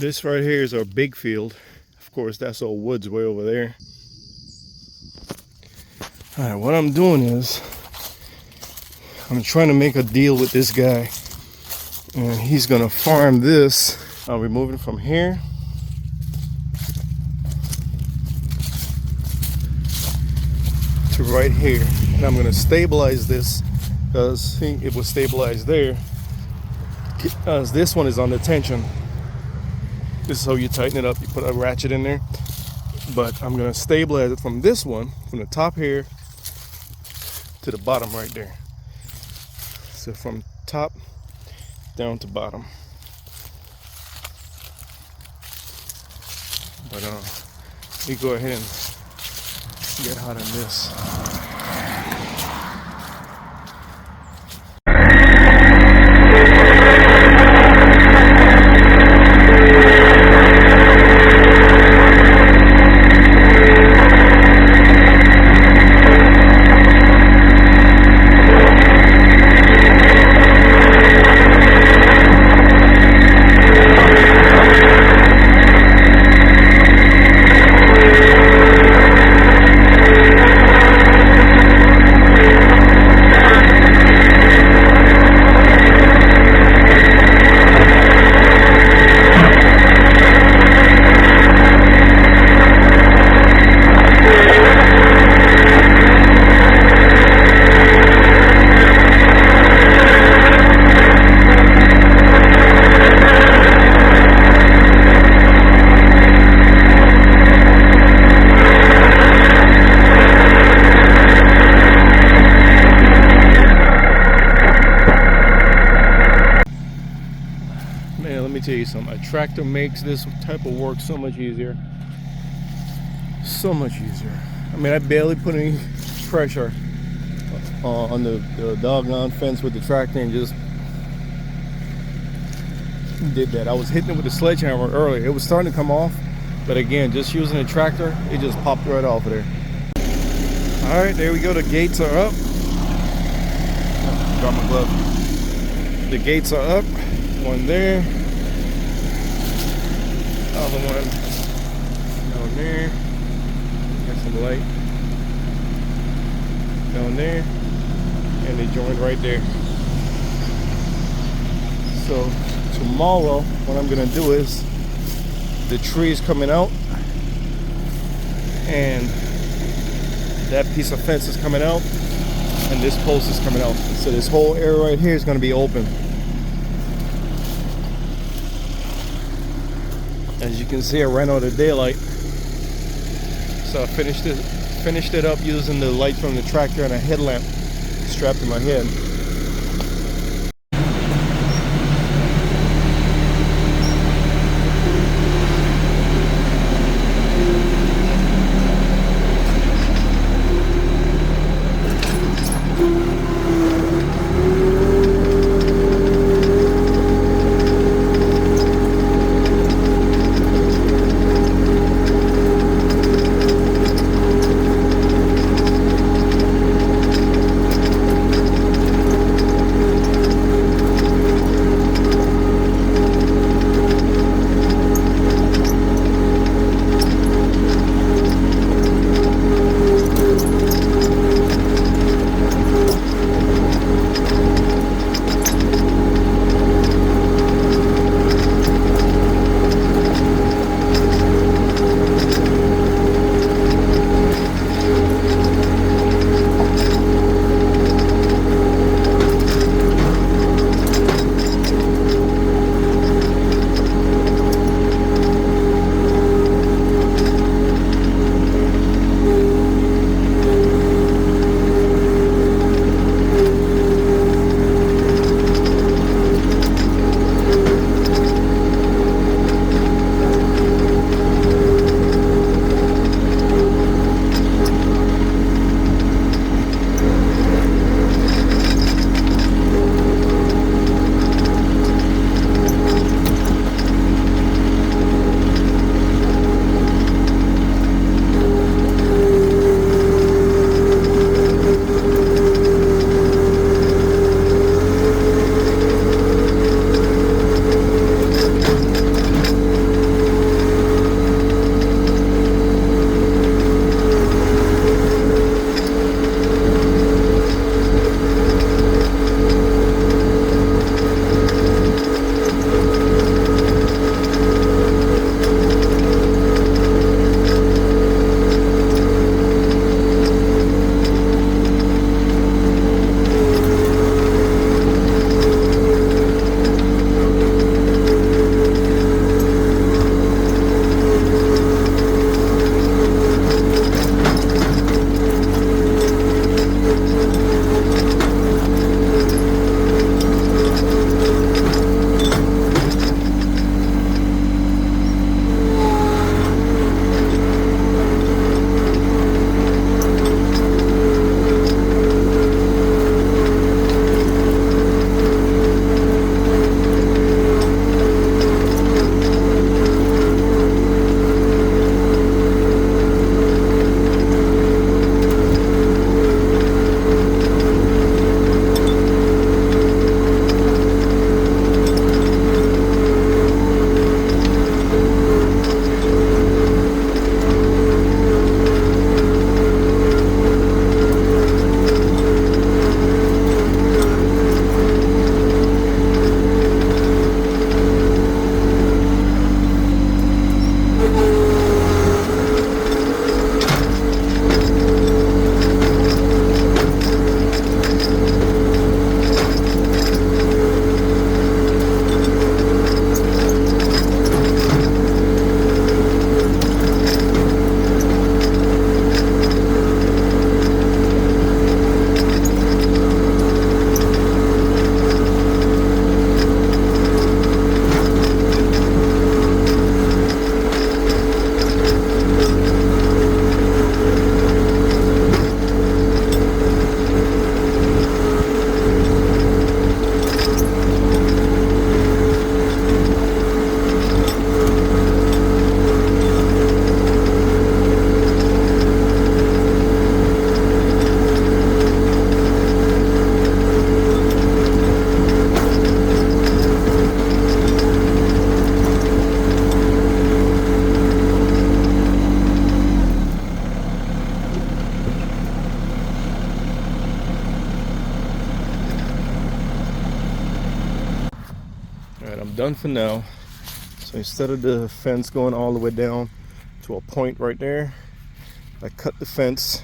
This right here is our big field. Of course, that's all woods way over there. All right, what I'm doing is I'm trying to make a deal with this guy, and he's gonna farm this. I'll remove it from here. To right here, and I'm gonna stabilize this because it was stabilized there. Because this one is under tension. This is how you tighten it up. You put a ratchet in there. But I'm gonna stabilize it from this one, from the top here to the bottom right there. So from top down to bottom. But let me go ahead and get hot on this. Man, let me tell you something. A tractor makes this type of work so much easier. So much easier. I mean, I barely put any pressure on the doggone fence with the tractor and just did that. I was hitting it with the sledgehammer earlier. It was starting to come off, but again, just using the tractor, it just popped right off of there. All right, there we go. The gates are up. Got my glove. The gates are up. One there. Other one down there. Got some light down there, and they joined right there. So tomorrow, what I'm gonna do is the tree is coming out, and that piece of fence is coming out, and this post is coming out. So this whole area right here is gonna be open. As you can see, I ran out of daylight, so I finished it up using the light from the tractor and a headlamp strapped to my head. done for now. So instead of the fence going all the way down to a point right there, I cut the fence,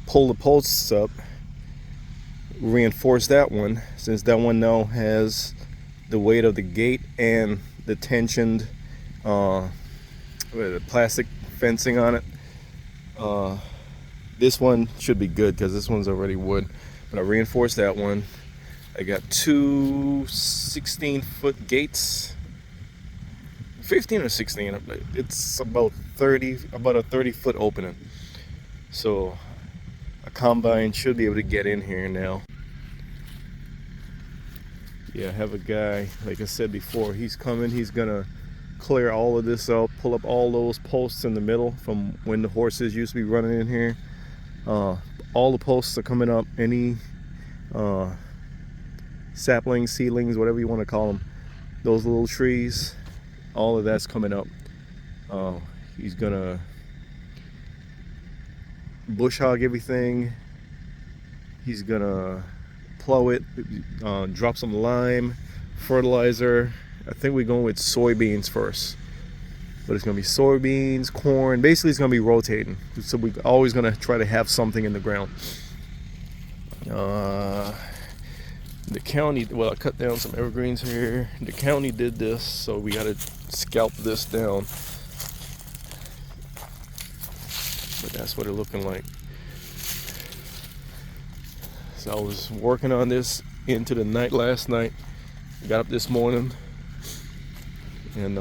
pull the posts up, reinforce that one, since that one now has the weight of the gate and the tensioned plastic fencing on it. This one should be good because this one's already wood, but I reinforced that one. I got two 16-foot gates, 15 or 16. It's about a 30-foot opening, so a combine should be able to get in here now. Yeah, I have a guy, like I said before, he's coming. He's gonna clear all of this out, pull up all those posts in the middle from when the horses used to be running in here. All the posts are coming up. Any saplings, seedlings, whatever you want to call them, those little trees, all of that's coming up. He's gonna bush hog everything. He's gonna plow it, drop some lime, fertilizer. I think we're going with soybeans first, but it's gonna be soybeans, corn. Basically, it's gonna be rotating, so we're always gonna try to have something in the ground. The county, well, I cut down some evergreens here. The county did this, so we gotta scalp this down. But that's what it's looking like. So I was working on this into the night last night. Got up this morning and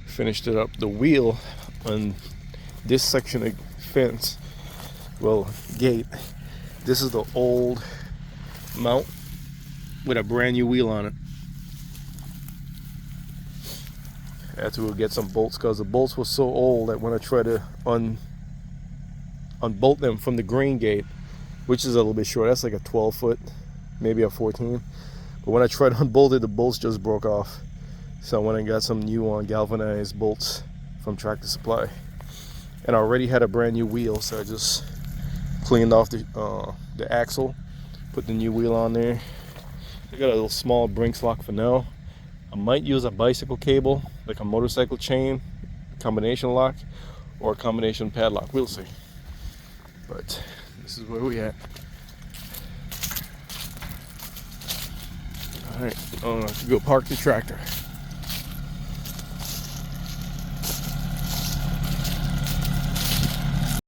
finished it up. The wheel on this section of fence, well, gate, this is the old mount with a brand new wheel on it. I had to get some bolts because the bolts were so old that when I tried to unbolt them from the grain gate, which is a little bit short, that's like a 12-foot, maybe a 14. But when I tried to unbolt it, the bolts just broke off. So I went and got some new galvanized bolts from Tractor Supply. And I already had a brand new wheel, so I just cleaned off the axle, put the new wheel on there. I got a little small Brinks lock for now. I might use a bicycle cable, like a motorcycle chain, combination lock, or a combination padlock. We'll see. But this is where we at. All right, I'm gonna go park the tractor.